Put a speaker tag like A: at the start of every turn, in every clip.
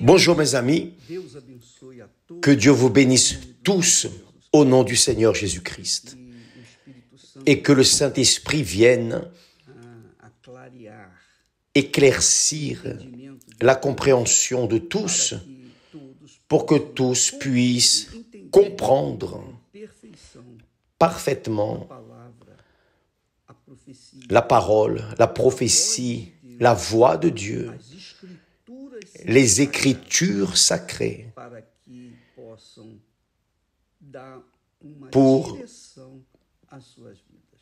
A: Bonjour mes amis, que Dieu vous bénisse tous au nom du Seigneur Jésus-Christ et que le Saint-Esprit vienne éclaircir la compréhension de tous pour que tous puissent comprendre parfaitement la parole, la prophétie, la voix de Dieu, les Écritures sacrées pour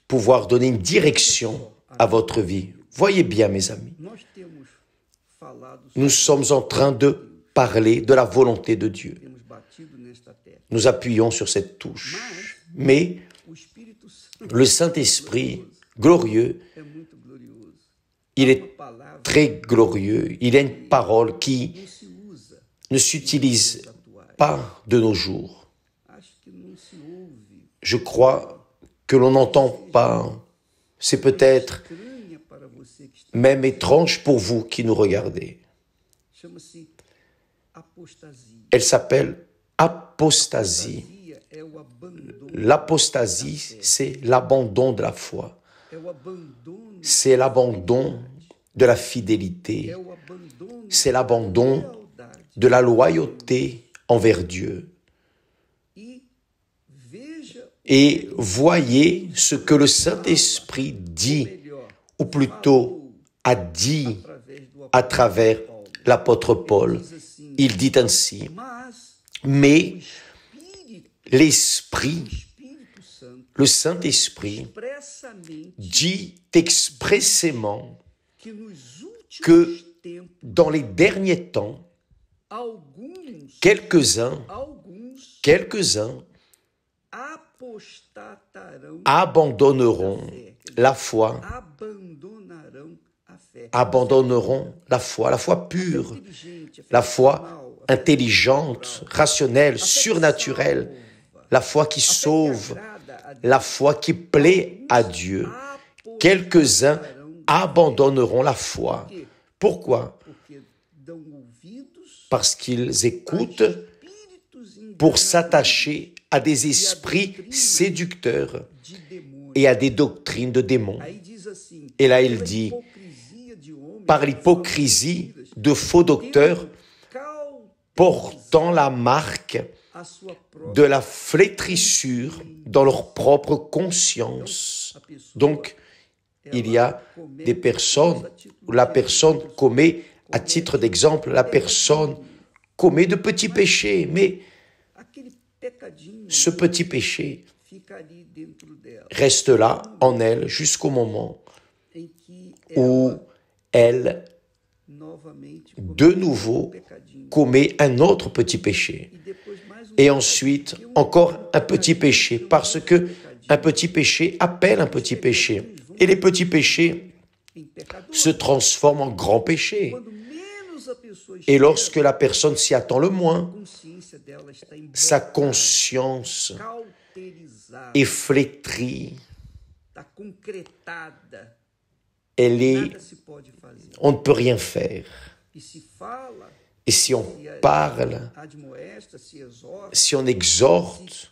A: pouvoir donner une direction à votre vie. Voyez bien, mes amis, nous sommes en train de parler de la volonté de Dieu. Nous appuyons sur cette touche, mais le Saint-Esprit glorieux, il est très glorieux. Il a une parole qui ne s'utilise pas de nos jours. Je crois que l'on n'entend pas. C'est peut-être même étrange pour vous qui nous regardez. Elle s'appelle apostasie. L'apostasie, c'est l'abandon de la foi. C'est l'abandon de la fidélité. C'est l'abandon de la loyauté envers Dieu. Et voyez ce que le Saint-Esprit dit, ou plutôt a dit à travers l'apôtre Paul. Il dit ainsi, mais l'Esprit, le Saint-Esprit, dit expressément que dans les derniers temps, quelques-uns abandonneront la foi pure, la foi intelligente, rationnelle, surnaturelle, la foi qui sauve, la foi qui plaît à Dieu. Quelques-uns abandonneront la foi. Pourquoi? Parce qu'ils écoutent pour s'attacher à des esprits séducteurs et à des doctrines de démons. Et là, il dit, par l'hypocrisie de faux docteurs portant la marque de la flétrissure dans leur propre conscience. Donc, il y a des personnes où la personne commet, à titre d'exemple, la personne commet de petits péchés, mais ce petit péché reste là en elle jusqu'au moment où elle, de nouveau, commet un autre petit péché. Et ensuite, encore un petit péché, parce que un petit péché appelle un petit péché. Et les petits péchés se transforment en grands péchés. Et lorsque la personne s'y attend le moins, sa conscience est flétrie. On ne peut rien faire. Et si on parle, si on exhorte,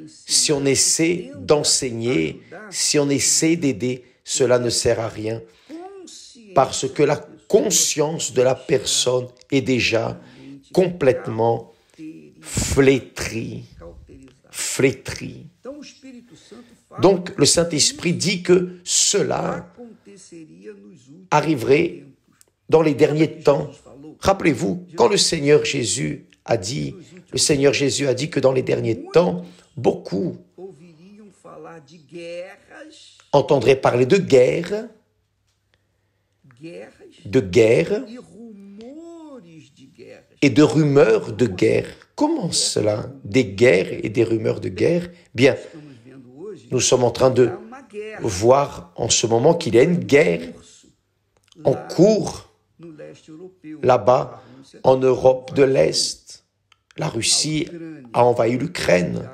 A: si on essaie d'enseigner, si on essaie d'aider, cela ne sert à rien. Parce que la conscience de la personne est déjà complètement flétrie. Donc, le Saint-Esprit dit que cela arriverait dans les derniers temps. Rappelez-vous, quand le Seigneur Jésus a dit que dans les derniers temps, beaucoup entendraient parler de guerre et de rumeurs de guerre. Comment cela? Des guerres et des rumeurs de guerre? Bien, nous sommes en train de voir en ce moment qu'il y a une guerre en cours là-bas en Europe de l'Est. La Russie a envahi l'Ukraine.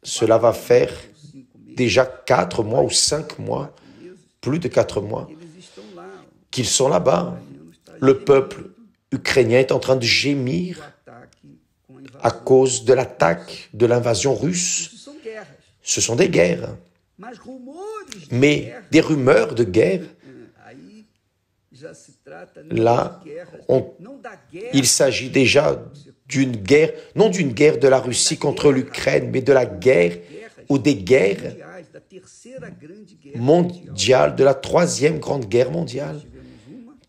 A: Cela va faire déjà 4 mois ou 5 mois, plus de 4 mois, qu'ils sont là-bas. Le peuple ukrainien est en train de gémir à cause de l'attaque, de l'invasion russe. Ce sont des guerres. Mais des rumeurs de guerre, là, il s'agit déjà d'une guerre, non d'une guerre de la Russie contre l'Ukraine, mais de la guerre ou des guerres mondiales, de la troisième grande guerre mondiale.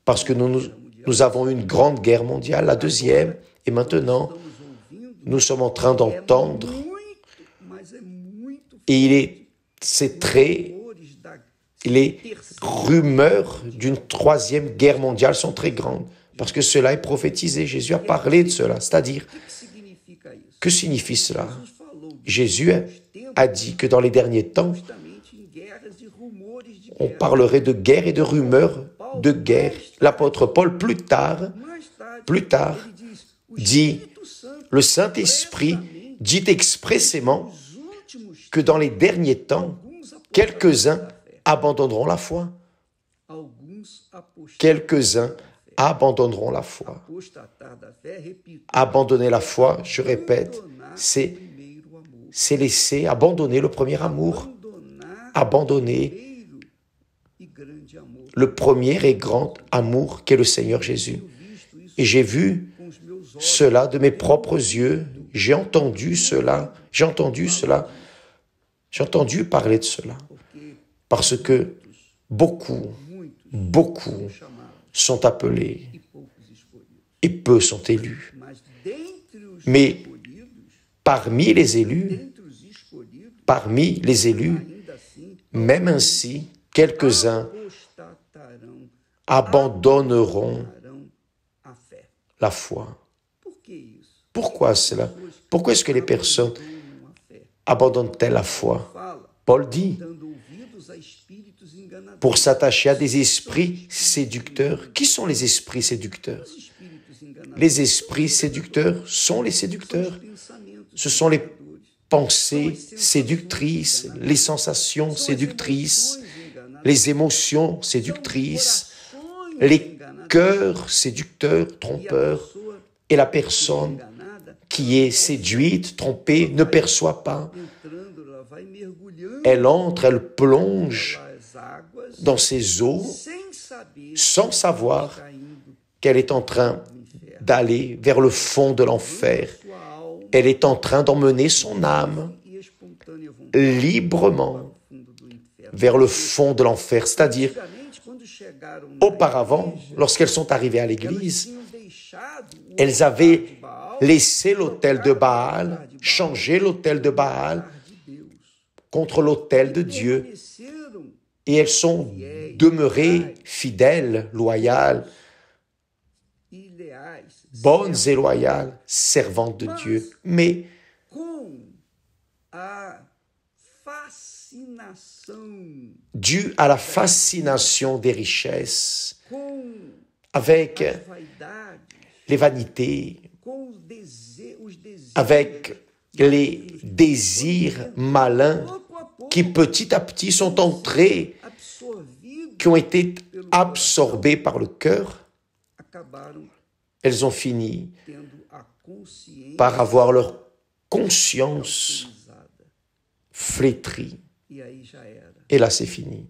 A: Parce que nous avons une grande guerre mondiale, la deuxième, et maintenant, nous sommes en train d'entendre, et les rumeurs d'une troisième guerre mondiale sont très grandes, parce que cela est prophétisé. Jésus a parlé de cela, c'est-à-dire, que signifie cela? Jésus a dit que dans les derniers temps, on parlerait de guerre et de rumeurs de guerre. L'apôtre Paul, plus tard, dit, le Saint-Esprit dit expressément que dans les derniers temps, quelques-uns abandonneront la foi. Quelques-uns abandonneront la foi. Abandonner la foi, je répète, c'est laisser abandonner le premier amour, abandonner le premier et grand amour qu'est le Seigneur Jésus. Et j'ai vu cela de mes propres yeux, j'ai entendu parler de cela, parce que beaucoup sont appelés et peu sont élus. Mais parmi les élus, même ainsi, quelques-uns abandonneront la foi. Pourquoi cela? Pourquoi est-ce que les personnes abandonnent-elles la foi? Paul dit, pour s'attacher à des esprits séducteurs. Qui sont les esprits séducteurs? Les esprits séducteurs sont les séducteurs. Ce sont les pensées séductrices, les sensations séductrices, les émotions séductrices, les cœurs séducteurs, trompeurs, et la personne qui est séduite, trompée, ne perçoit pas. Elle entre, elle plonge dans ces eaux sans savoir qu'elle est en train d'aller vers le fond de l'enfer. Elle est en train d'emmener son âme librement vers le fond de l'enfer. C'est-à-dire, auparavant, lorsqu'elles sont arrivées à l'église, elles avaient laissé l'autel de Baal, changé l'autel de Baal contre l'autel de Dieu. Et elles sont demeurées fidèles, loyales, bonnes et loyales, servantes de Dieu. Mais dû à la fascination des richesses, avec les vanités, avec les désirs malins qui petit à petit sont entrés, qui ont été absorbés par le cœur, elles ont fini par avoir leur conscience flétrie. Et là, c'est fini.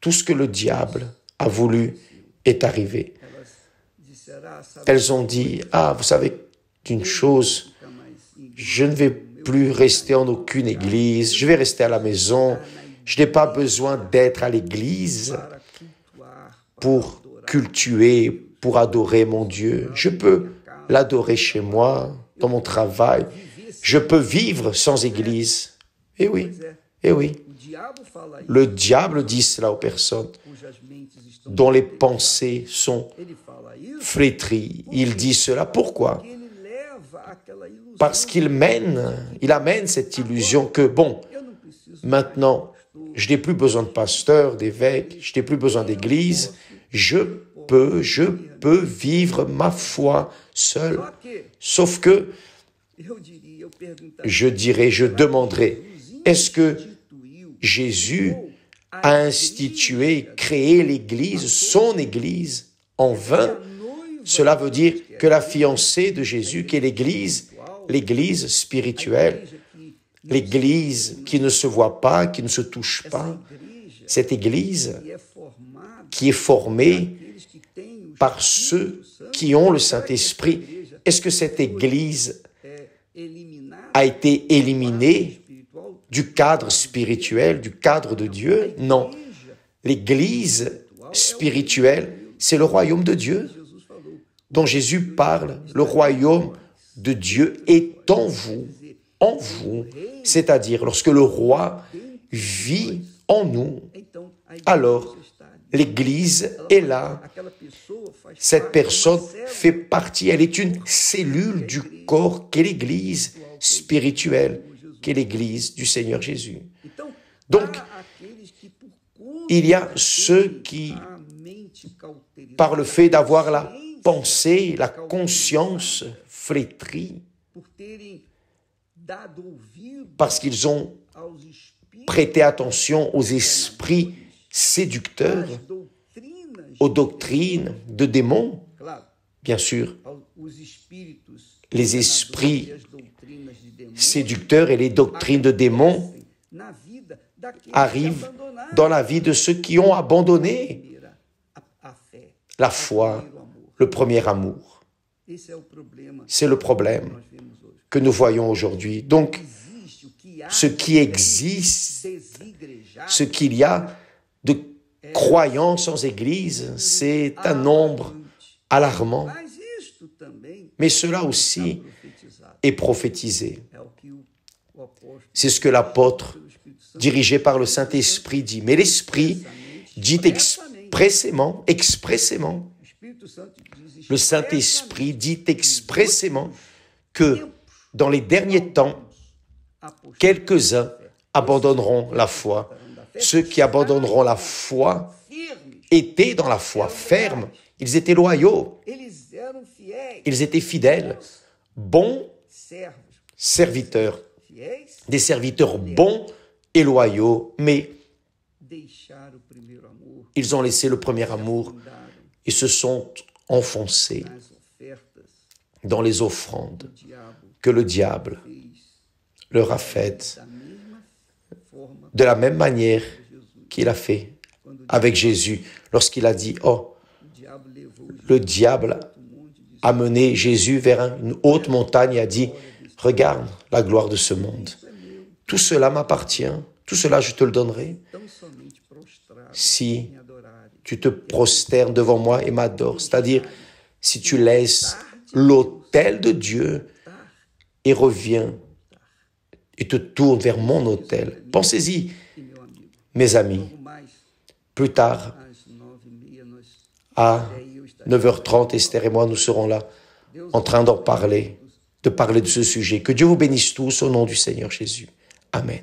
A: Tout ce que le diable a voulu est arrivé. Elles ont dit, « vous savez une chose, je ne vais plus rester en aucune église, je vais rester à la maison, je n'ai pas besoin d'être à l'église pour cultuer, pour adorer mon Dieu. Je peux l'adorer chez moi, dans mon travail, je peux vivre sans église. » Eh oui, le diable dit cela aux personnes dont les pensées sont flétries. Il dit cela, pourquoi? Parce qu'il amène cette illusion que, maintenant, je n'ai plus besoin de pasteur, d'évêque, je n'ai plus besoin d'église, je peux vivre ma foi seul. Sauf que, je demanderai, est-ce que Jésus a institué, créé l'Église, son Église, en vain? Cela veut dire que la fiancée de Jésus, qui est l'Église spirituelle, l'Église qui ne se voit pas, qui ne se touche pas, cette Église qui est formée par ceux qui ont le Saint-Esprit. Est-ce que cette Église a été éliminée du cadre spirituel, du cadre de Dieu? Non. L'Église spirituelle, c'est le royaume de Dieu dont Jésus parle. Le royaume de Dieu est en vous, c'est-à-dire lorsque le roi vit en nous, alors l'Église est là. Cette personne fait partie, elle est une cellule du corps qu'est l'Église spirituelle, qu'est l'Église du Seigneur Jésus. Donc, il y a ceux qui, par le fait d'avoir la pensée, la conscience flétrie, parce qu'ils ont prêté attention aux esprits séducteurs, aux doctrines de démons, bien sûr, les esprits séducteurs et les doctrines de démons arrivent dans la vie de ceux qui ont abandonné la foi, le premier amour. C'est le problème que nous voyons aujourd'hui. Donc, ce qui existe, ce qu'il y a de croyants sans Église, c'est un nombre alarmant. Mais cela aussi est prophétisé. C'est ce que l'apôtre, dirigé par le Saint-Esprit, dit. Mais l'Esprit dit expressément, le Saint-Esprit dit expressément que dans les derniers temps, quelques-uns abandonneront la foi. Ceux qui abandonneront la foi étaient dans la foi ferme. Ils étaient loyaux. Ils étaient fidèles, bons serviteurs, des serviteurs bons et loyaux, mais ils ont laissé le premier amour et se sont enfoncés dans les offrandes que le diable leur a faites de la même manière qu'il a fait avec Jésus lorsqu'il a dit « Oh, le diable a mené Jésus vers une haute montagne et a dit « Regarde la gloire de ce monde. Tout cela m'appartient, tout cela je te le donnerai si tu te prosternes devant moi et m'adores. » C'est-à-dire, si tu laisses l'autel de Dieu et reviens et te tournes vers mon autel. Pensez-y, mes amis. Plus tard, à 9h30, Esther et moi, nous serons là, en train de parler de ce sujet. Que Dieu vous bénisse tous au nom du Seigneur Jésus. Amen.